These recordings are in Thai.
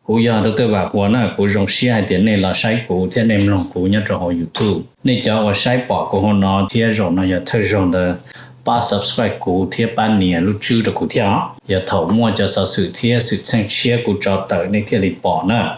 古呀都对吧我呢古用西海点内了晒古天内容古呀就好 YouTube 你叫我晒报过后呢天用呢也特用的把 subscribe 古天半年录制的古天也头摸就说是天是成切古找到那天里报呢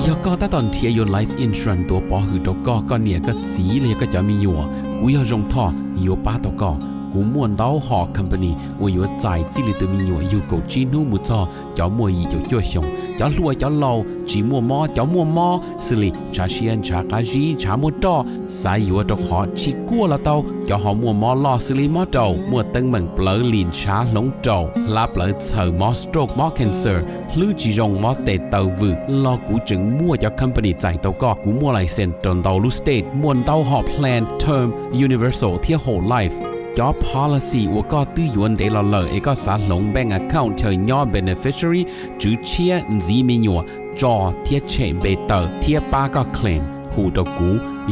ยก็ตอนเทียอยู่ Life Insurance ตัวปอหือตก็เนี่ยก็สีเลยก็จะมีอยู่กูยรงท่ออยู่ป้าตก็กูม่วนเต้าหอ company ว่าอยู่จ่ายจิลิตัวมีอยู่กูจีนูมุจอเจ้ามวยอยู่จ่วยชงเจ้ารวยเจ้าเราจีมัวมอเจ้ามัวมอสิลิชาเชียนชากาจีชามัวตอสายอยู่ตขอชิกัวละเต้าเจ้าหอมัวมอลอสิลิมอเต้ามัวตึงเหมือนเปลอลินชาหลงเจ้าลาเปลอเซอร์มอสโตรกมอแคนเซอร์หรือจีรงมอเตเต้าvựcลอกูจึงมัวเจ้า company จ่ายเต้าก็กูมัวไลเซนตนเต้าลูสเตทมวนเต้าหอ plan term universal เที่ย whole life job policy 我ก็ตื้อยวนเดลเลเอก็สาลง bank account เธอย่อ beneficiary จื้อเชียซีมีญัวจอเทียเชเบเตอร์เทียป้าก็ claim หูตกู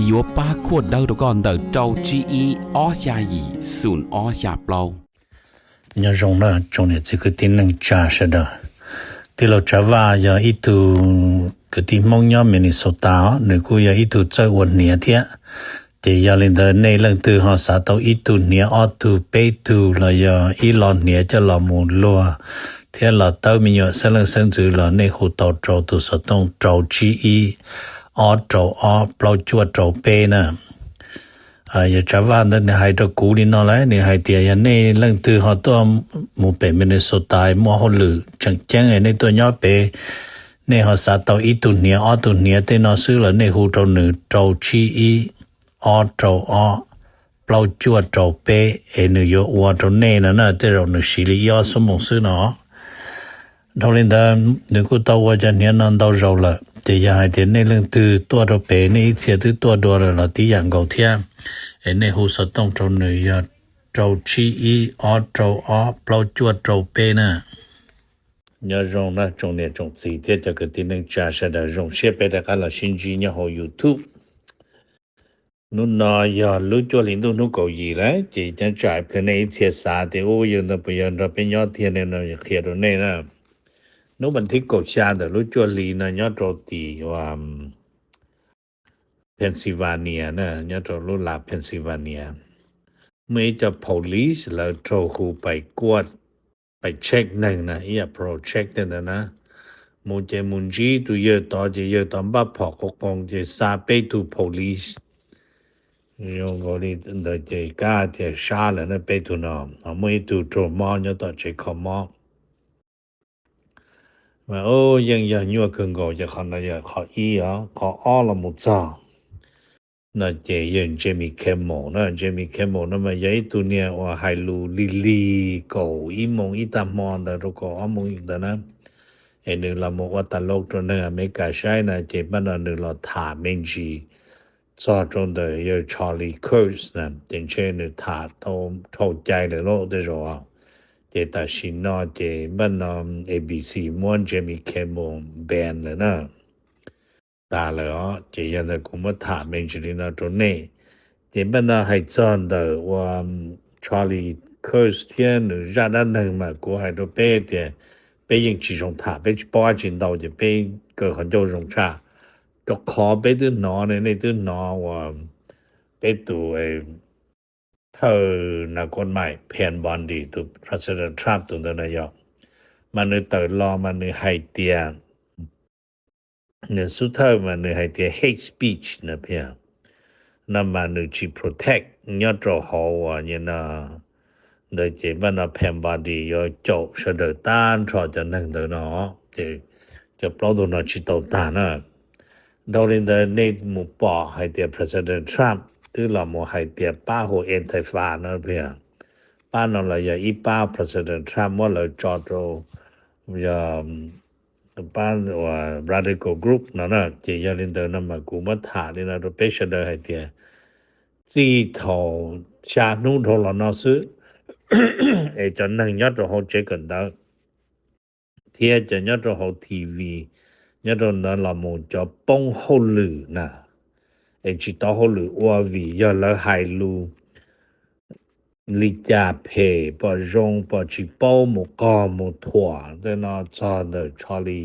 ยัวป้าขวดเดาตก่อนเดาเจ้า GE อ้อชายีศูนย์อ้อชาเปล่าเนี่ยรงนะจงเนี่ย这个定能加是的ที่เราจะว่าอย่าอีตูก็ที่มองย่อมินิโซตาหรือกูอย่าอีตูเจอวันเนียเทียthì giờ lên tới này lần từ họ xã tàu ít tu nia ở tu bê tu là giờ ít lon nia cho là một lúa thế là tàu mình nhớ sẽ lần sinh từ là này hồ tàu trâu tu sở tông trâu chi y ở trâu ở bao chua trâu bê nè giờ trả van đó này hai trâu cũ đi nó lấy này hai tiền giờ này lần từ họ tàu một bể mình số tài mua họ lử chẳng chẳng này tôi nhớ bể này họ xã tàu ít tu nia ở tu nia thế nó xứ là này hồ trâu nữ trâu chi y ở trâu ở bao chua trâu bê ở New York và trâu nê nó là thế rồi nó xử lý do số một số nó đâu lên đó nếu có tàu qua chân hiện nó đâu rồi là thì giờ hai tiếng này lên từ tua trâu bê này xe từ tua đua rồi là tí dạng cầu thiên ở này hồ sơ tông trâu nữ trâu chi y ở trâu ở bao chua trâu bê nè nhớ rong là trông này trông gì thế cho cái tiếng trả sẽ là rong xe bê đã cả là xin gì nhớ hồ YouTube nó nói giờ lúc cho linh động nó cầu gì đấy chỉ chẳng trải phần này chia xa thì ô giờ nó bây giờ nó bên nhau thiên này nó kia rồi này nè nó mình thích cầu xa được lúc cho linh nó nhớ trò tì và Pennsylvania nè nhớ trò lúc là Pennsylvania mấy cho police là trò khu phải quát phải check này nè ý là pro check này nè một chế muốn gì tụi giờ tao bắt phỏ quốc phòng chế xa bê tụi police用我哩的这家的杀人的被图呢，我们都做猫要到这靠猫，嘛哦，人要更高就看那要考医啊，考二了么早，那这人 Jimmy Kimmel 那 Jimmy Kimmel 那么有一度呢，我还录哩狗一梦一大梦的，如果阿梦的呢，哎，你那么我大陆的呢，没改善呢，这边呢，你老塔面积。做中的有 Charlie Kirk 呢တင်ချနေထားတော့ထောက်ကြိုက်တယ်လို့တဲ့ဆိုအောင်ဒေတာရှင်တော့ဒီမန ABC မွန် Jimmy Kimmel band နော်ဒါလည်းဒီရတဲ့ကုမထားမင်းကြီးနော်တော့နေဒီမနဟိုက်ချန်တဲ့ဝါ Charlie Kirk 天ရတဲ့能嘛ကို喺度俾တဲ့俾人集中他俾包進到就俾個很多容差就ขอไปดูนอในดูนอว่าไปดูเธอนักกฎหมายแผนบอนดีตัว President Trump ตัวนั้นนายกมันเติร์รอมันให้เตียเนี่ยสุดท้ายมันให้เตีย hate speech นะเพียนั่นมันจี protect ยอดรอหัวเนี่ยนะโดยที่มันแผนบอนดียอดโจเสดต้านชอจะนั่งตัวเนาะจะปล่อยตัวนั้นชิโตตานะเราเรียนได้ในหมู่ป่อให้เดีย President Trump ที่เราโมให้เดียป้าหัวเอ็นไทฟ้านั่นเพียงป้านั่นเราอย่าอีป้า President Trump ว่าเราจอดเราอย่าป้าว่า Radical Group นั่นนะที่อย่าเรียนได้นั่นมากูมาถ่ายนี่นะเราไปเสดให้เดียจีทอชาหนุ่มทอเราเนาะซื้อจนนั่งยอดเราเจกันได้เทียจะยอดเราทีวีnhớ rồi nó là một cho bông hô lử nè em chỉ tao hô lử qua vì giờ là hai lu ลิจาเพปอจงปอจิเป้าหมูกอหมูถั่วแต่นอจอเดชอลี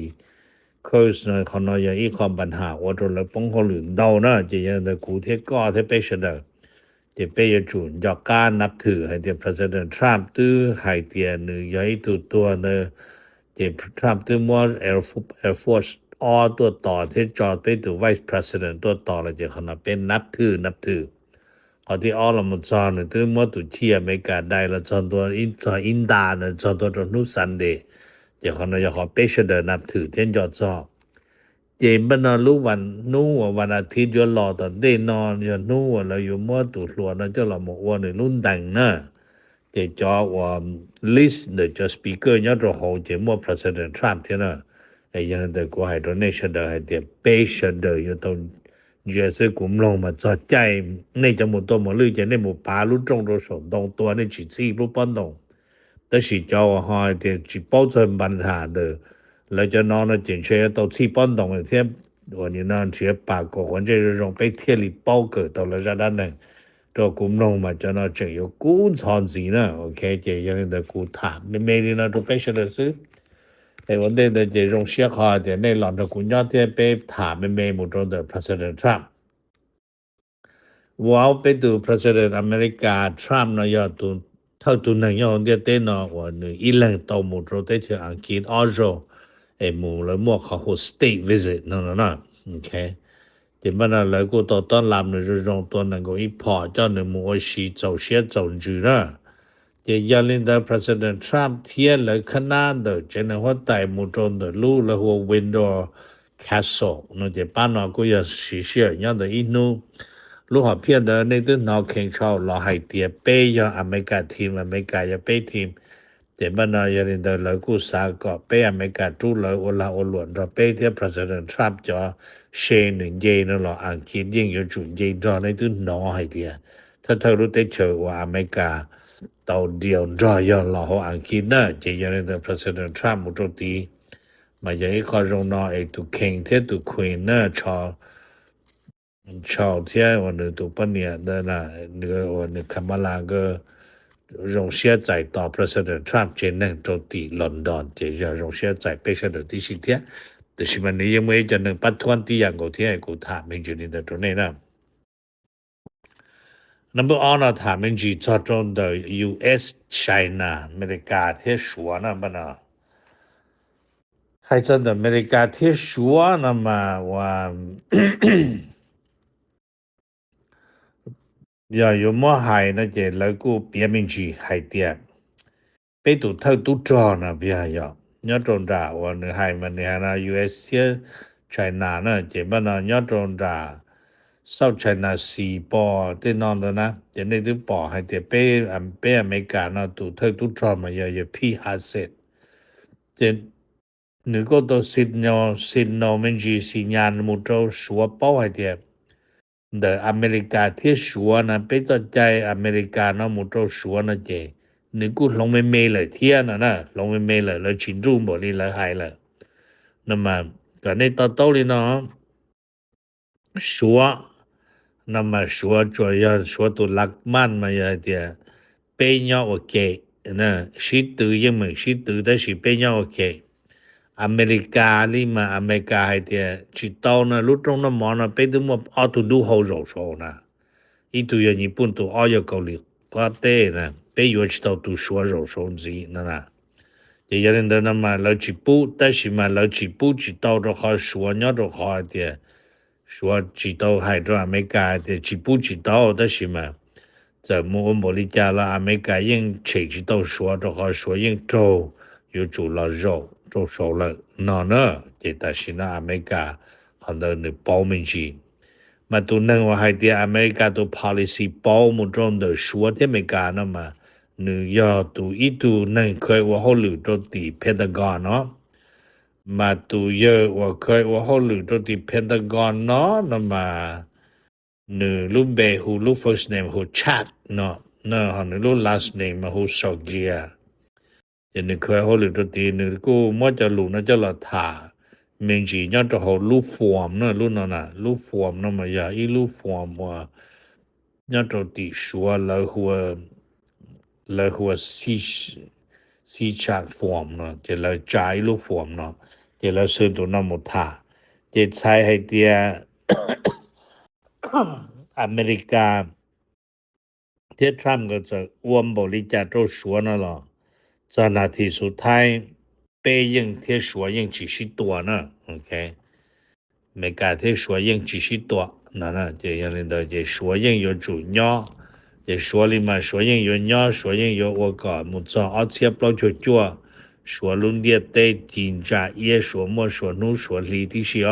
คือสนคอนอยอีความปัญหาว่าตัวละปงเขาหรือเดานะจะยังแต่กูเทก็เทไปเสดจะไปยจุนยอการนับถือให้เดีย President Trump ตื้อให้เดียหรือย้ายตัวเนจะ Trump ตื้อมัว Air Force ตัวต่อที่จอดไปตัว Vice President ตัวต่อแล้วจะขนาดเป็นนับถือเขาที่ออลมุจอนตื้อมัวตุเชียอเมริกาได้แล้วจอนตัวอินดานะจอนตัวนุสันเดจะขนาดจะขอไปเสดนับถือเทียนยอดจอเจมบนรู้วันนู้วันอาทิตย์ยรอตอนได้นอนยนู้แล้วอยู่มัวตุหลวนเจ้าเราหมอว่าในรุ่นดังนะเจจอว่า list the just speaker ยอดโหเจมัว President Trump เท่านะไอ้ยังแต่กูให้ donation ให้เดีย patient อยู่ตรงเยอะกุมลงมาจอใจในจมูกตัวหมอลือจะในหมู่ปาลุตรงตัวสมตรงตัวในจิตซี่รูปป้อนตรงแต่สิเจ้าหอยเดียจิป้อจนปัญหาเด้อแล้วจะนอน了警车到气搬动的天我你那直把个环这种被铁里包裹到了这单呢这古弄嘛就那这有古长子呢 OK 这样的古塔你每年那都被说的是哎我那的这种写好的那两个古家的被塔没目中的 President Trump 我被ดู President America Trump 呢要ดูเท่าตัวนั้นอย่างเดียวเต้นว่าเนี่ยอีหลังต่อหมดเราได้ที่อังกฤษออโรไอ้หมู่แล้วมั่วเขา state visit นั่นนะโอเคแต่มันแล้วก็ต่อต้อนรับในเรื่องตัวนั้นก็อีพอเจ้าหนึ่งมั่วสีเจ้าเสียเจ้าจืดนะแต่ยันลินดา President Trump เทียนเลยขนาดเดียวจะในหัวใจหมู่จนเดียวรู้แล้วหัว Windsor Castle นั่นจะป้านเราก็อยากสีเสียอย่างเดียวอีนู้รู้หัวเพียงแต่ในตัวน้องเข่งชาวเราให้เตียเป้ยอเมริกาทีมอเมริกาจะเป้ทีมแต่บ้านเราอย่างนี้เราเลยกู้สาก็เป้อเมริกาทุเลยโอลาโอหลวนเราเป้ที่ President Trump จะเชนหนึ่งเยนเราอังกฤษยิ่งอยู่จุดเยนรอในตัวน้องให้เตียถ้าเธอรู้ได้เชื่อว่าอเมริกาต่อเดียวรอยอเราอังกฤษนะจะอย่างนี้ President Trump มุตตีมาอย่างนี้เขาลงน้องไอ้ตัว King ที่ตัว Queen นะ朝天我们都不年的呢，那个我们卡马拉个容些在到 President Trump 前能做地 London 这叫容些在背下的第四天，就是问你因为就能不团地样个天个他们就你的做内呢。Number 2呢，他们就着重的 US China อเมริกาที่说呢不呢？还真的อเมริกาที่说呢嘛ว่า有么害那些那个别名去害点被都偷都抓呢别要你种着我那害嘛你看那 US China 呢这么呢你种着 South China Sea บ่ที่นอนแล้วนะจะในที่บ่ให้แต่ไปอเมริกานะตัวเธอตัวจอมมาอย่าพี่หาเสร็จจะนึกตัวสินอมันจีสิญาณมุโตสัวป้อให้แต่的อเมริกาที่ชัวนะไปจอใจอเมริกานะมุโตชัวนะเจนึกลงไม่เลยเทียนะลงไม่เลยแล้วชินรูบ่นี่ละหายละนั่นมาก็ในต่อต้นเลยเนาะชัวนั่นมาชัวจอยชัวตัวลักมันมาอย่าเดียเป็นยอโอเคนะสิตือยังไม่สิตือแต่สิเป็นยอโอเคอเมริกาลิมาอเมริกาให้เดียจิตเอานะรู้ตรงนั้นมองนะไปดูว่าเอาตัวดูเขาโรโซนะอีตัวอย่างญี่ปุ่นตัวเอาอย่างเกาหลีก็เต้นะไปอยู่จิตเอาตัวชัวโรโซจีนั่นนะแต่ยังเดินมาเราจิปูแต่สิมาเราจิปูจิตเอาตัวเขาชัวเนี่ยตัวเขาเดียชัวจิตเอาให้ตัวอเมริกาเดียจิปูจิตเอาแต่สิมาจะมูอเมริกาละอเมริกายังเฉยจิตเอาชัวตัวเขาชัวยังโตอยู่จุลโร做熟了那呢这但是呢อเมริกา很多的保民主嘛都能我还的อเมริกาตัว policy 保姆中的说的没干那么你要都一都能可以我好留到的 Pentagon เนาะมาตัวเยอะว่าเคยว่าเขา留到的 Pentagon เนาะ那么你รู้เบหูรู้ first name หู chat เนาะนะหันรู้ last name มาหู Sogliaจะนึกเคยเขาหรือตัวตีนึกกูมั่วจะหลุนะจะละถ่าเมงจีย้อนจะเขารูปฟอร์มนะรูปนั่นน่ะรูปฟอร์มนั่นมาอย่าอีรูปฟอร์มว่าย้อนตัวตีชัวแล้วหัว了或西transform เนาะจะ了จ่ายรูป form เนาะจะ了ซื้อตัวน้ำมุทาจะใช้ให้เดีย อเมริกาที่ทรัมป์ก็จะอ้วมบริจาคตัวชัวนั่นหรอจนนาทีสุดท้ายเปยิงที่ชัวยิง40ตัวนะโอเคอเมริกาที่ชัวยิง40ตัวนั่นนะจะอย่างนี้จะชัวยิง有主要จะชัว里面ชัวยิง有鸟ชัวยิง有我个木造而且不就做ชัวลุนเดียเตจินจาเยชัวมัวชัวนูชัวลีที่เสีย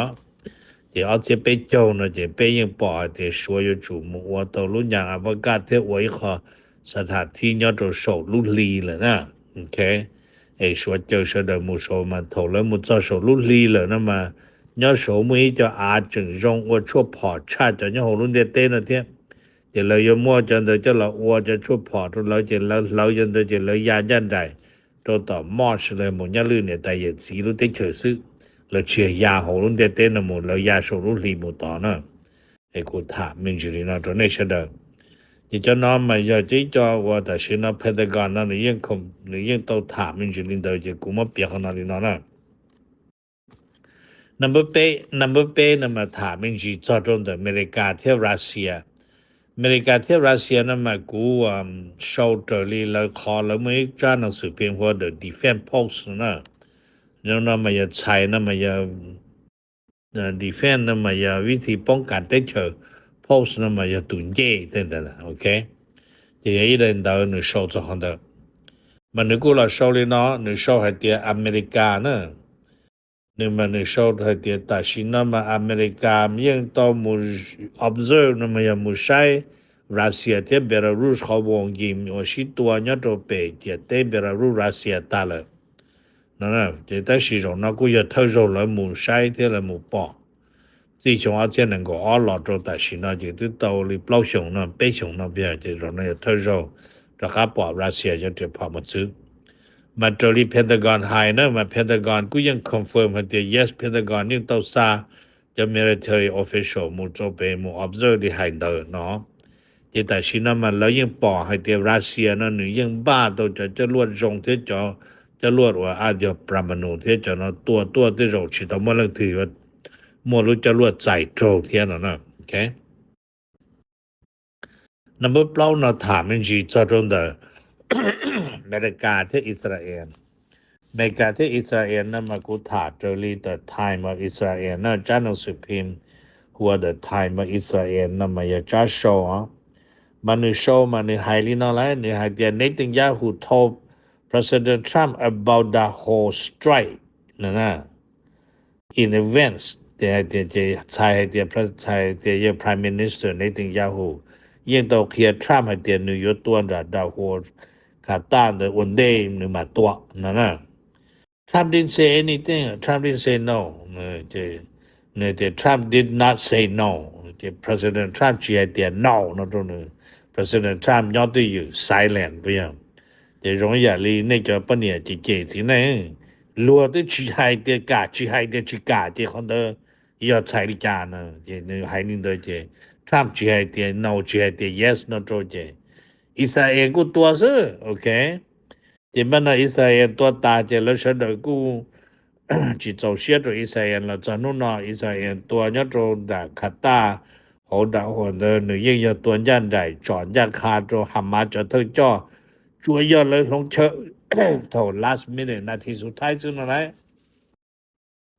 จะ而且被叫呢จะ被ยิงปอจะชัว有主目我到ลุนอย่างอวกาศที่我一个สถานที่เนี่ยจะ受ลุลี了นะโอเคไอ้ชัว就是的木手嘛头了木造受ลุลี了那么要手每就阿整容我出跑差就要后轮的对那天จะเลยยมัวจนเดจะละอัวจะชุบพอทุเราจะเราจนเดจะเลยยายันได้ตัวต่อมอชเลยหมดยาลื่นเนี่ยแต่อย่าสีรู้ได้เฉยซึเราเชียยาหูรุ่นเต้นหมดเรายาสูรุลีหมดต่อนะไอ้กูถามมิงจุลีนะตัวนี้เฉยๆจะน้อมมาอย่าจีจ่อว่าแต่ชื่อนะเพดกานนะนี่ยังคงนี่ยังต้องถามมิงจุลีเดจะกูมาเปียกขนาดนี้นะnumber 8นะมาถามมิงจีจอดในอเมริกาที่รัสเซียอเมริกาที่รัสเซียนั้นมากูโชว์ตัวลีแล้วขอแล้วไม่จ้าหนังสือพิมพ์ว่า The Defense Post นะแล้วนั้นมาใช้นั้นมาDefense นั้นมาวิธีป้องกันได้เฉย Post นั้นมาตุนเย่等等啦 OK 这一人到你收着好的มันนึกกูละโชว์เลยเนาะ你收ให้เดียอเมริกานะนี่มันโชว์ให้เดียแต่ชินมาอเมริกายังต้องมู observe นะมันยังมูใช้รัสเซียที่เบลารุสเขาวงยิมว่าชิตัวเนี่ยตัวเปจะเตเบลารุสรัสเซียตาเลยนั่นน่ะจะได้สิจงนะกูจะทดสอบแล้วมูใช้ที่ละมูปอที่จงอาจจะ能够เอาหลอดตัวแต่ชินะจะได้ตัว里ปล่อยชงนะเป้ชงนะเบียจะจงนะจะทดสอบจะขับปอรัสเซียจะจะพามาซื้อมาตัวรีเพนทากอนไฮนะมาเพนทากอนกูยังคอนเฟิร์มให้เดีย yes เพนทากอนยังต้องซาจะ military official มูโจเปมู observe ที่ไฮเดอร์เนาะจะแต่ชินะมันแล้วยังปอให้เดียรัสเซียนะหนึ่งยังบ้าตัวจะลวดรงที่จะลวดว่าอาจจะปรามาณูที่จะเนาะตัวที่เราชิตมาเรื่องถือว่ามัวรู้จะลวดใส่โตเทียนนะโอเคนับเปล่านะถามมันจีจะตรงเดออเมริกาที่อิสราเอลอเมริกาที่อิสราเอลนั้นมากูถามเจอรี The Time of Israel นะจ้าหนังสือพิมพ์หัว The Time of Israel นั้นมาอย่าจ้าโชว์มันโชว์มันไฮลีนอะไรนี่ไฮเดียเนตันยาฮู told President Trump about the whole strike นั่นนะ in events แต่ใช้เดียPrime Minister เนตันยาฮูยังต้องเคลียร์ Trump ให้เดียนิวยอร์กตัวระดับหัวขาต้านthe one day นึงมาตัวนั่นนะ Trump didn't say anything Trump didn't say no Trump did not say no President Trump ชี้ให้เดีย no นั่นตรงนี้ President Trump ยอดที่อยู่ silent ไปยังจะ容易ลี那个不เนี่ยจะเจที่ไหนลัวที่ชี้ให้เดียกาชี้ให้เดียชี้กาที่คนเดียอดใช้ลิจานะจะในให้นี่โดยจะ Trump ชี้ให้เดีย no ชี้ให้เดีย yes นั่นตรงจะอิสราเอลกูตัวซะโอเคจะมันอิสราเอลตัวตาจะแล้วฉันเดี๋ยวกูจิตเจ้าเสียตัวอิสราเอลแล้วจะนู่นน่ะอิสราเอลตัวเนี่ยตรงด่าขัดตาเขาด่าคนเดินหนึ่งยังตัวยันใหญ่จอดยันคาตัวหามาจะเธอจ่อช่วยยอดเลยลงเชอะโถ last minute นาทีสุดท้ายซึ่งอะไร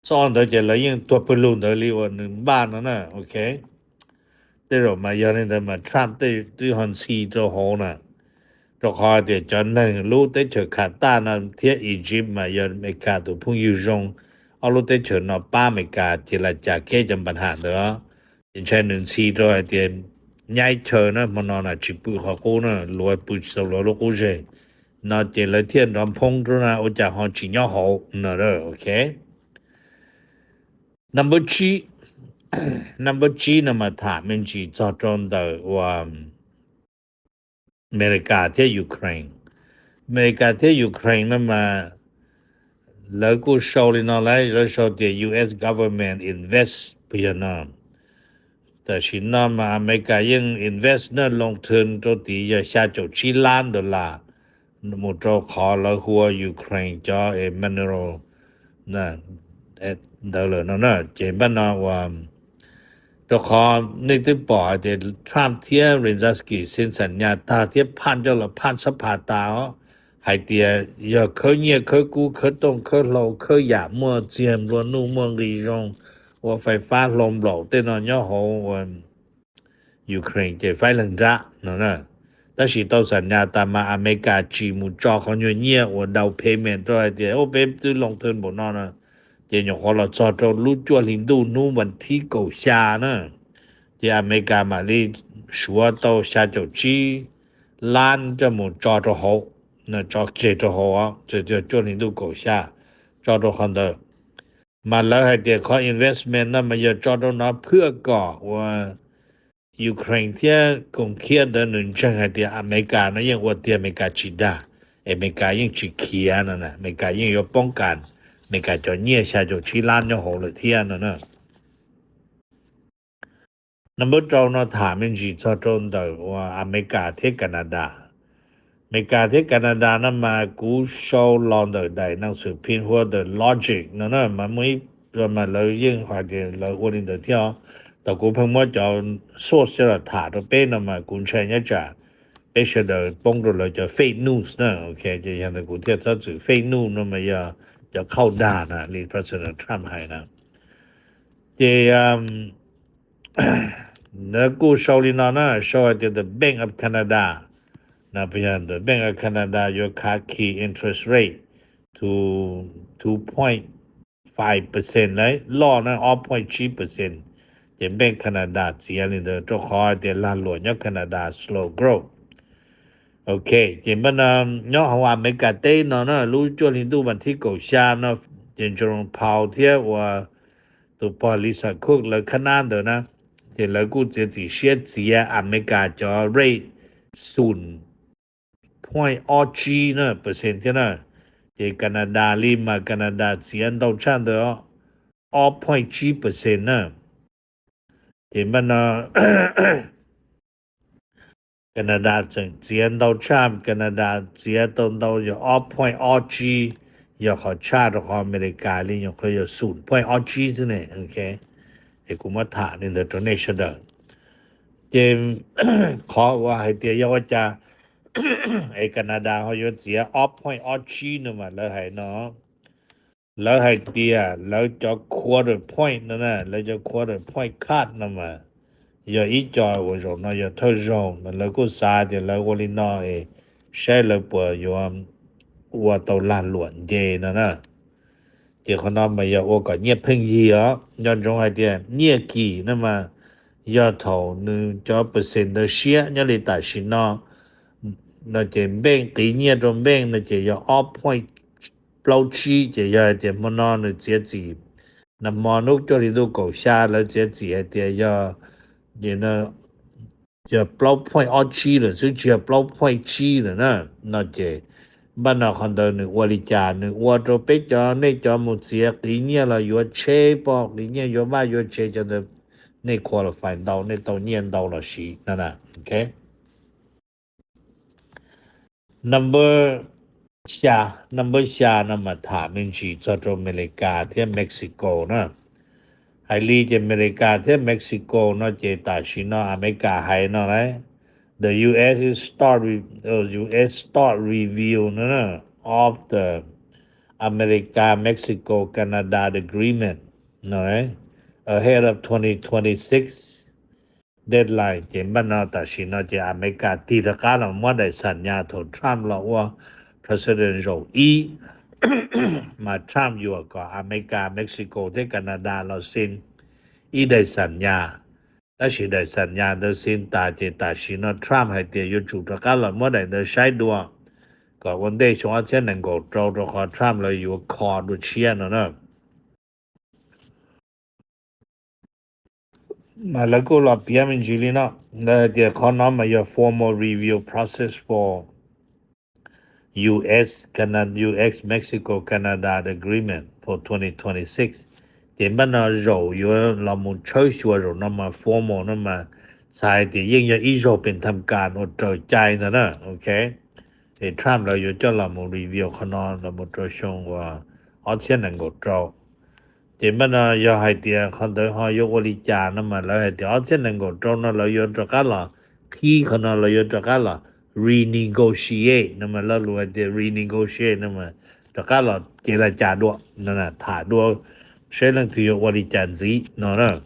ซ้อนเดี๋ยวจะเลยยังตัวปลุกเดี๋ยวรีว่าหนึ่งบ้านนั่นน่ะโอเคแต่เรามาย้อนในมาทรัมป์ที่ฮันซีตัวโหน่ะตัวคอเดี๋ยวจะหนึ่งรู้ได้เฉยขาดต้านะเที่ยอียิปต์มาย้อนอเมริกาตัวพุ่งอยู่รงเอารู้ได้เฉยนอป้าอเมริกาเจรจาแก้จำปัญหาเด้ออย่างเช่นหนึ่งซีตัวเดี๋ยวย้ายเฉยนะมันนอนอ่ะจิปุเขากูนะรวยปุสโลโลกูเจนอเจรเทียนรำพงตัวนะโอจ่าฮอนจิญญาโหนะเด้อโอเค number G นะมาถามมันจีจอดตรงเดอว่าอเมริกาที่ยูเครนอเมริกาที่ยูเครนนั้นมาแล้วกูโชว์เลยนะแล้วโชว์ที่ US government invest ไปนะแต่ชินมาอเมริกายัง invest นั้นลงทุนตัวที่จะชาร์จ$7 ล้าน หมู่เจ้าขอแล้วหัวยูเครนจอmineral นะเดลนะเจบันนะว่าเจ้าขอนึกถึงปอเดทรัมป์เทียเรนซัสกี้เซ็นสัญญาตาเทียผ่านเจ้าละผ่านสภาตาให้เตียอย่าเคยเนี่ยเคยกูเคยต้องเคยเราเคยอยากมัวเจียมรวนนู่มัวลีจงว่าไฟฟ้าลมเหล่าเต้นอนย่อโหว่ายูเครนเจไฟลังระนะ但是到สัญญาตามมาอเมริกาจีมูจอเขาเนี่ยว่าดาว payment ตัวเดียวโอ้เป๊ะตัวลงทุนบ่นอนนะเจยขอเราจอดรู้จัวลินดูนู่วันที่เก่าชานะเจอเมริกามาลีชัวโตชาโจจีล้านจะมูจอดหกนะจอเจจหกจะจัวลินดูเก่าชาจอดคันเดอร์มาแล้วให้เดี๋ยวขอ investment นะมาจะจอดนะเพื่อก่อว่ายูเครนที่คงเคียดหนึ่งจังให้เดียอเมริกานะยังว่าเดียอเมริกาจีดาอเมริกายังจีเคียนะอเมริกายังอยู่ป้องกันอเมริกาจะเนี่ยชาจะชีล้านยังโหเลยเทียนะนับจาวนะถามยังจีจะจนเดว่าอเมริกาที่แคนาดาอเมริกาที่แคนาดานะมากูโชว์ลอนเดอร์ได้หนังสือพิมพ์หัวเดอร์ลอจิกนะมันไม่มาเลยยิ่งกว่าเดียวเลยวันนี้เดียวแต่กูเพิ่งว่าจะโซเชียลถาตัวเป็นมากูใช้เนี่ยจะเป็นเรื่องป้องกันเราจะ fake news นะโอเคจะอย่างแต่กูเทียบถ้าสื่อ fake news นั่นมันจะเข้าด่านะลีประธานาธิบดีให้นะแล้วกูชาวลินานะชาวที่ the Bank of Canada นะเพื่อน the Bank of Canada your key interest rate to 2.5% เลยล่อนะ 0.3%เจมเป็นแคนาดาเสียนี่เด้อเจ้าขอเดี๋ยวลานหลวงยอแคนาดา slow grow โอเคเจมเป็นยอของอเมริกาเต้เนาะรู้จวนลินดูบันที่เก่าชาเนาะเจนจงพาวเทียว่าตัวพอลิซาคุกเลยขนาดเด้อนะเจแล้วกูจะสิเชียเสียอเมริกาจอเรท0.2G นะเปอร์เซ็นต์ที่นะเจแคนาดาลิมาแคนาดาเสียดาวชันเด้อ 0.3% นะเห็นมันแคนาดาเสียดาวชามแคนาดาเสียตรงดาวอยู่ 0.2G อย่าขอชาติของอเมริกาเลยอย่าขออยู่ 0.2G ซิเนี่ยโอเคไอ้กูมาถามในเดอร์โดเนชั่นเดอร์เจมขอว่าให้เตียว่าจะไอ้แคนาดาเขาอยู่เสีย 0.2G นั่นมาแล้วให้เนาะแล้วให้เตียแล้วจะ quarter point นั่นน่ะแล้วจะ quarter point คาดนั่นมาอย่าอีจอยว่าเราเนาะอย่าเท่าเรามันแล้วก็ซาเดี๋ยวแล้วก็ลินอใช้แล้วปอยู่ว่าตลาดหลวนเจนั่นน่ะเดี๋ยวเขานอนมาอย่าว่าก็เนี่ยเพิ่งยีอ๋ย้อนจงให้เตียเนี่ยกี่นั่นมาอย่าเท่า1% 的些เนี่ยเลยตัดสินเนาะ那这边给你中边那就要0.7就要点么呢那节制那么侬这里都搞下了节制一点要你呢要0.7了就只要0.7了呢那这บ้านเราคนเดินหนึ่งวริจาหนึ่งวัวตัวเป็ดจอในจอมุเสียกีเนี่ยเราอยู่เชปอกกีเนี่ยอยู่บ้านอยู่เชจนในควอลิฟายดาวในตัวเนี่ยดาวละสีนั่นน่ะโอเคnumber ชานะมาถามมินชีจอดอเมริกาที่เม็กซิโกนะไฮลีที่อเมริกาที่เม็กซิโกนะเจตาชินะอเมริกาไฮนะไรThe US start review of the America-Mexico-Canada agreement ahead of 2026 deadline เจมบ้านเราตัดสินว่าจะอเมริกาตีตะการเราว่าได้สัญญาโทษทรัมป์เราว่า President Joe มาทรัมป์อยู่กับอเมริกาเม็กซิโกที่แคนาดาเราเซ็นได้สัญญา但是在สัญญา的先大姐大是呢 Trump 还得有主的干了么的的晒多ก็วันเดชว่าเช่นนั้นก็เราขอ Trump เลยอยู่คอดูเชียนนะมาแล้วก็รอเปียมินจิลีนะแล้วเดี๋ยวขอน้องมาอยู่ formal review process for US Mexico Canada agreement for 2026เจมบ้านเราอยู่เรามุ่งช่วยชัวร์เรามา formal มาใช่ที่ยิ่งจะอีโรเป็นทำการอดใจนะโอเค这 Trump 了有叫了么 review 可能了么着上话2000能够招这么呢要还点看到哈有我的家那么了还点2000能够招那了有这个了 P 可能了有这个了 renegotiate 那么了如果的 renegotiate 那么这个了给了加多那呢他多谁能有我的价值那呢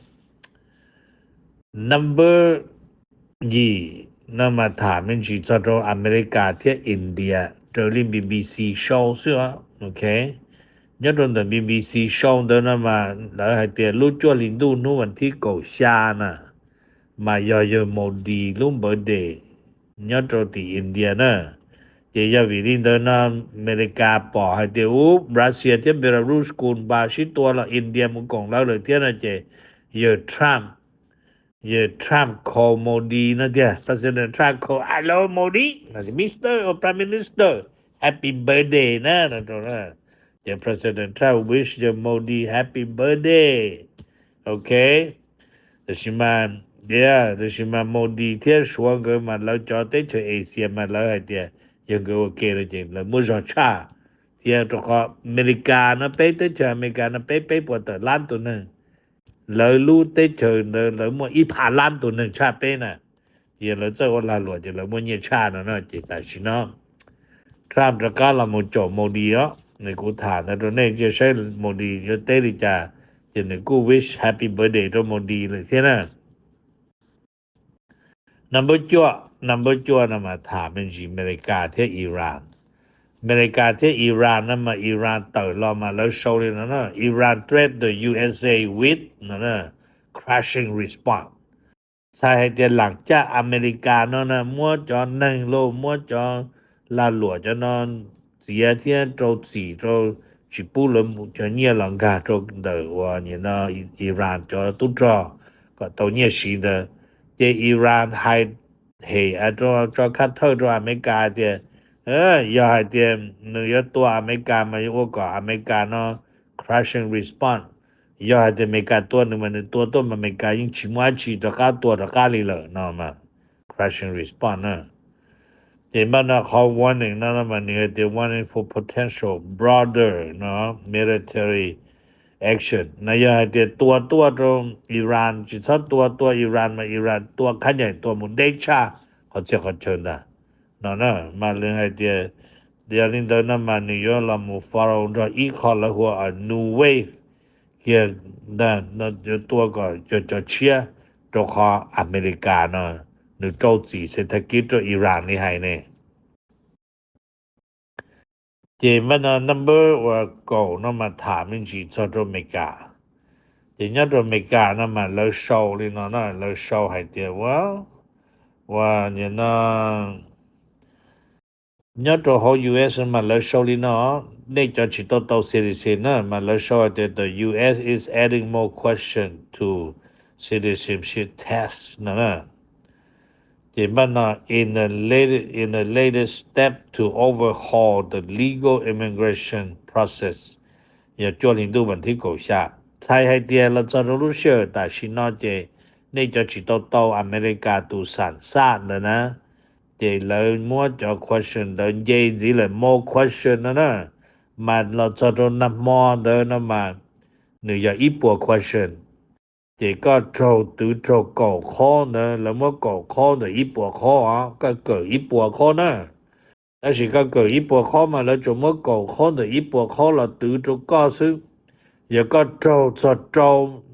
number 2那么他们去做到อเมริกาที่อินเดีย这里 BBC show 是吧 OK nhất trong the BBC show đó là mà là hai tiền lúc cho linh đu nuวันที่9 nè mà giờ Modi lúc bữa đề nhất trong thì India nè chỉ giờ vì linh đó là America bỏ hai tiền Russia thì Belarus cùng ba sĩ tua là India một cộng lao lời tiếng là chỉ giờ Trump call Modi na dia President Trump call hello Modi Mr. or Prime Minister happy birthday na na the President Trump wish the Modi happy birthday okay the Shima Modi thiên xuống cái mà lâu cho tới cho Asia mà lâu hay dia nhưng cái ok rồi chứ là mua giò cha thiên cho có America nó tới cho America nó pay của tờ lan tụiนึงlời lưu tế trời lời mua y phá lan tụiนึง cha pay nè thì lời cho là lụa thì lời mua nhiều cha nó chỉ tại chỉ nó Trump ra cả là một chỗ Modi á người cụ thả nó rồi nên chỉ sẽ Modi cho tế đi cha thì người cụ wish happy birthday cho Modi là thế nè number 2นะมาถามเป็นอเมริกาที่อิหร่านอเมริกาที่อิหร่านนะมาอิหร่านเติร์ลอมาแล้วโชว์เลยนะอิหร่าน threat the USA with นะ crashing response ใช่ให้เดี๋ยวหลังจากอเมริกานะมัวจอ1โลมัวจอลาหลัวจะนอนเสียเที่ยโจ4โจชิปูลมจะเนี่ยหลังกาโจเดอว่าเนี่ยนะอิหร่านจอตุ้จอก็ตัวเนี่ยสีเดที่อิหร่านให้จอคัดเท่าตัวอเมริกาเดียอย่าให้เดียเนื้อตัวอเมริกามาอยู่กับอเมริกาเนาะ crashing response อย่าให้เดียอเมริกาตัวนึงมันตัวต้นอเมริกายิ่งชิมว่าชีตะกาตัวตะกาลีเลยเนาะมา crashing response นะแต่มันนะเขา warning นะมันเนี่ยเดีย warning for potential broader เนาะ military action นะอย่าให้เดียตัวตรงอิหร่านจิตตัวอิหร่านมาอิหร่านตัวขันใหญ่ตัวมุนเดชาเขาเชิญนะเนาะมาเรื่องให้เดียลินเดอร์นะมานิวยอร์กละมูฟาโรห์จะอีกข้อละหัวnew wave เกี่ยนะตัวก็จะเชียร์ตัวข้ออเมริกาเนาะหรือโจจีเศรษฐกิจตัวอิหร่านนี่ให้เนี่ยเจมันนะ number ว่าก็นะมาถามจริงๆตัวอเมริกาเจเนี่ยตัวอเมริกานะมาแล้วโชว์เลยเนาะแล้วโชว์ให้เดียว่าเนี่ยนะเนี่ยตัวของ US มาแล้วโชว์เลยเนาะนี่จะชิโตเซริเซนนะมาแล้วโชว์that the US is adding more question to citizenship test นะเจมันนะ in the latest step to overhaul the legal immigration process อย่าจวนหินดูบันที่9ใช้ให้เดียเราจะรู้เชื่อแต่ชินอเจนี่จะชิโตอเมริกาตูสันซ่านนะเจเลยมัวจะ question เดินเย็นสิเลย more question นะมันเราจะนำมอเดินมาหรืออย่าอีปัว question เจก็โจตูโจก่อข้อนะแล้วมัวก่อข้อ的อีปัวข้อก็เกิดอีปัวข้อนะ但是ก็เกิดอีปัวข้อมาแล้วจะมัวก่อข้อ的อีปัวข้อเราตูโจก็ซึ่งอย่าก็โจ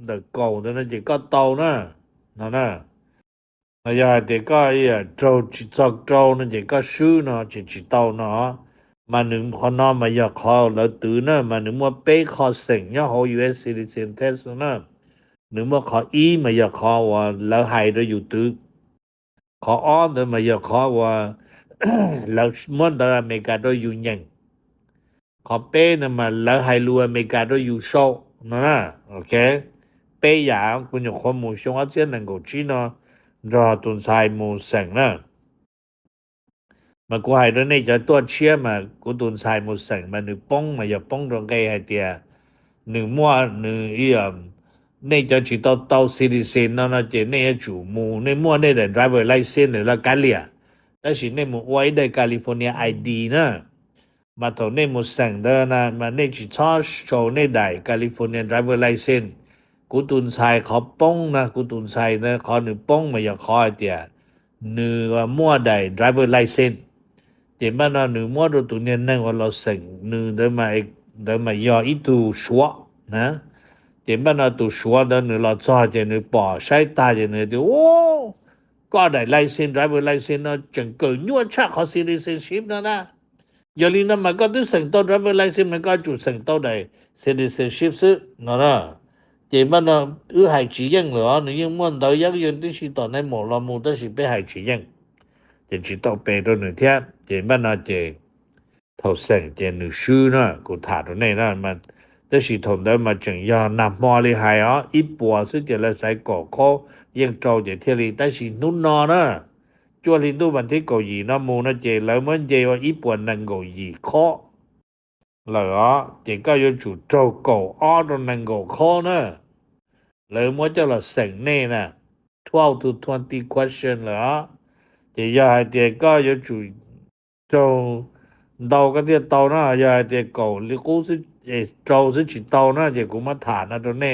的狗的那几个刀呢那呀这个呀โจ那几个书呢几刀呢มันนึงพอนอมาอยากขอแล้วตื้อนะมันนึงว่าเป้ขอเสียงเนี่ยเขา US citizen test นะนึงว่าขออีมาอยากขอว่าแล้วให้เราอยู่ตื้อขออ้อนเดินมาอยากขอว่าแล้วมันเดินอเมริกาเราอยู่ยังขอเป้นะมาแล้วให้รู้อเมริกาเราอยู่โชนะโอเคเป้อย่างคุณอยู่ข้อมูลช่วงอาเซียน能够知呢รอตุนไซมูเสียงนะมากูให้ด้วยนี่จะตัวเชื่อมากูตุนไซมูเสียงมาหนึ่งป้องมาอย่าป้องตรงไกลให้เตียหนึ่งมั่วหนึ่งนี่จะจิตโตซิลิเซนนะเจนี่จูมูนี่มั่วนี่แต่ driver license หรือละกันเลีย但是你们外的 California ID 呢มาถนี่มุสังเดนะมานี่จิชอโชว์นี่ได้ California driver license กูตุนไซขอป้องนะกูตุนไซนะขอหนึ่งป้องมาอย่าขอไอเดียหนึ่งมั่วได้ driver license เจบ้านเราหนึ่งมั่วตัวตุนเนี่ยนั่งว่าเราสั่งหนึ่งเดินมายออีตูชัวนะเจบ้านเราตูชัวเดินหนึ่งเราจ่อเจหนึ่งป่อใช้ตาเจหนึ่งเดียวโอ้ก็ได้ license driver license นะจังเกิดยั่วชักขอ citizenship นะอย่าลืมนะมันก็ต้องสั่งตัว driver license มันก็จุดสั่งตัวได้ citizenship ซึนะเจมันนะหายชียังเหรอหนูยังม่วน到一樣的是當ในหมู่เราหมู่都是被หายชียังจะ知道背到หนึ่งเที่ยเจมันนะเจ頭สั่งเจหนึ่งชื่อนะกูถามตรงนี้นะมัน都是同到มาจังยานำมาเลยหายอ๋อ一般是จะ來ใส่ก่อข้อยังโจจะเที่ย里但是นู่นนอนะ做领导问题个二那冇那这老们这话一般能够二科来啊这个要做做够二都能够科呢老么叫了省内呢12 to 20 question 了啊这要系这个要做到个啲到那要系这够你估是做是去到那这咁么谈那都呢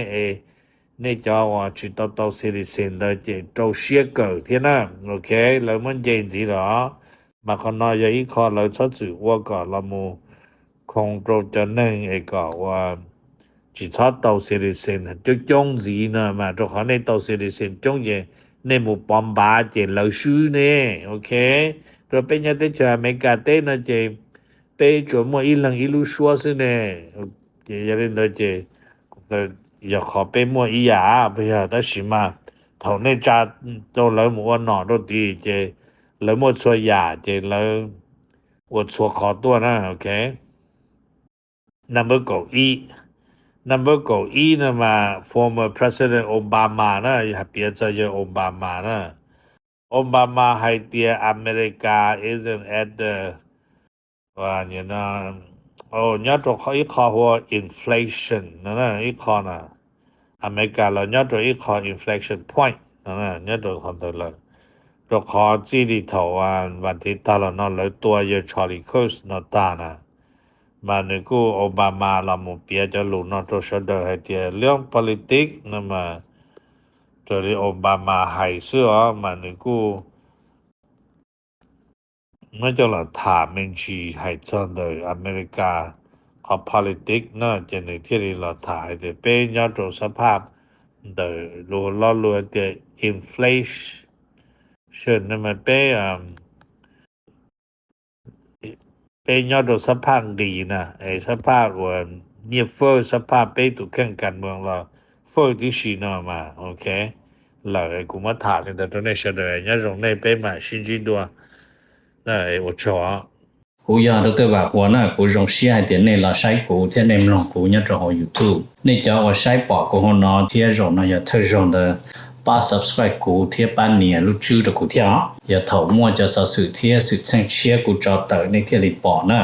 你叫我去到 citizen 的这做写稿天呐 OK เรามันเย็นสิเหรอมาคนน้อยอีกข้อเราชอบสื่อว่าก็เรามูคงโปรจะนั่งก็ว่าจิชอบ到 citizen 就中字呢嘛就可能到 citizen 中嘢你冇幫把這老師呢 OK 就變咗啲就係美國啲呢這被做麼一兩一路說是呢這有人都這อยากขอเป็นมัวอีหยาไปหาแต่สิมาเท่าในจาโตแล้วมัวหนอโตดีเจแล้วมัวชัวหยาเจแล้ววัวชัวขอตัวนะโอเค number 9 นะมา former president Obama นะอย่าเปลี่ยนใจObama นะ Obama ให้เตียอเมริกา isn't at the ว่าเนี่ยนะnhớ rồi có ít khó hoa inflation nó ít khó nè America là nhớ rồi ít khó inflation point nó nhớ rồi không được là rồi khó chỉ đi thầu và thì ta là nó lấy tua như Charlie Kirk nó ta nè mà nếu cô Obama là một bia cho lũ nó cho sẽ đời hay thì lượng politics nhưng mà rồi đi Obama hay xưa mà nếu cô nó cho là thả mình chỉ hay cho đời America có politics นะจะในที่เราถ่ายแต่เป็นยอดสภาพโดยรวมแต่ inflation นั่นมันเป็นยอดสภาพดีนะไอ้สภาพว่าเนี่ยเฟ้อสภาพเป็นตุเครื่องการเมืองเราเฟ้อที่สีนอมาโอเคแล้วไอ้กูมาถามแต่ตรงนี้เฉยๆเนี่ยตรงนี้เป็นมา新几多那我瞧กูอยากรู้ตัวว่าหัวหน้ากูจงเสียเดี๋ยวนี้เราใช้กูที่ในมลองกูเนี่ยจะหอ YouTube นี่จะว่าใช้ปอกกูหัวหน้าที่จงนะอย่าเธอจง的把 subscribe กูที่บ้านเนี่ยรู้ชื่อ的กูที่อย่าถอมั่วจะสื่อที่สื่อเชิงเชียกูจะเติในที่รีปอนะ